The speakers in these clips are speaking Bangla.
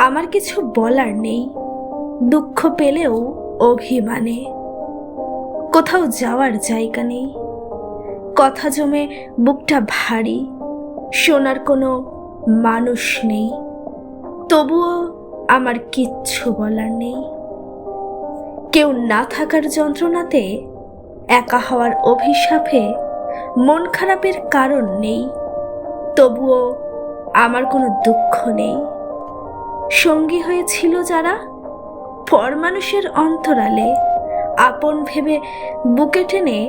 আমার কিছু বলার নেই, দুঃখ পেলেও অভিমানে। কোথাও যাওয়ার জায়গা নেই, কথা জমে বুকটা ভারী, শোনার কোনো মানুষ নেই, তবুও আমার কিচ্ছু বলার নেই। কেউ না থাকার যন্ত্রণাতে, একা হওয়ার অভিশাপে মন খারাপের কারণ নেই, তবুও আমার কোনো দুঃখ নেই। সঙ্গী হয়েছিল যারা, পর মানুষের অন্তরালে আপন ভেবে বুকে টেনে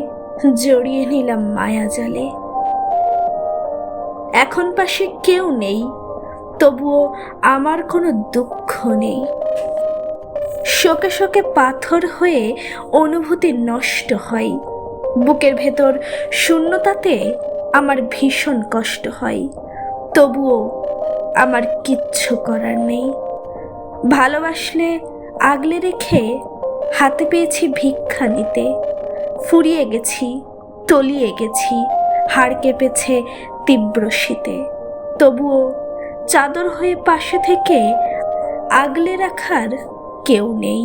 জড়িয়ে নিলাম মায়া জালে। এখন পাশে কেউ নেই, তবুও আমার কোনো দুঃখ নেই। শোকে শোকে পাথর হয়ে অনুভূতি নষ্ট হয়, বুকের ভেতর শূন্যতাতে আমার ভীষণ কষ্ট হয়, তবুও আমার কিচ্ছু করার নেই। ভালোবাসলে আগলে রেখে হাতে পেয়েছি ভিক্ষা নিতে, ফুরিয়ে গেছি, তলিয়ে গেছি, হাড় কেঁপেছে তীব্র শীতে, তবুও চাদর হয়ে পাশে থেকে আগলে রাখার কেউ নেই।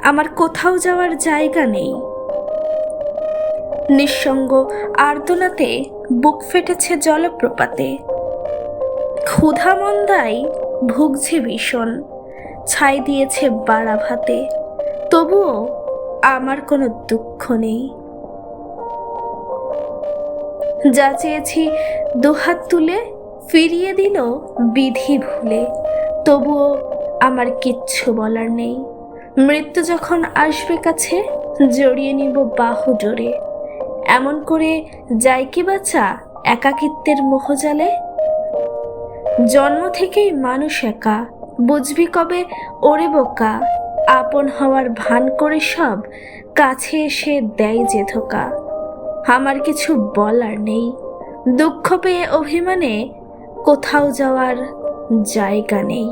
আমার কোথাও যাওয়ার জায়গা নেই। নিঃসঙ্গ আর্তনাতে বুক ফেটেছে জলপ্রপাতে, ক্ষুধা মন্দায় ভুগছে ভীষণ, ছাই দিয়েছে বাড়া ভাতে, তবুও আমার কোনো দুঃখ নেই। যা চেয়েছি দুহাত তুলে ফিরিয়ে দিল বিধি ভুলে, তবুও আমার কিচ্ছু বলার নেই। মৃত্যু যখন আসবে কাছে, জড়িয়ে নিব বাহু জোরে, এমন করে যায় কি বাঁচা একাকিত্বের মোহজালে। জন্ম থেকেই মানুষ একা, বুঝবি কবে ওরে বোকা, আপন হওয়ার ভান করে সব কাছে এসে দেয় যে ধোকা। আমার কিছু বলার নেই, দুঃখ পেয়ে অভিমানে কোথাও যাওয়ার জায়গা নেই।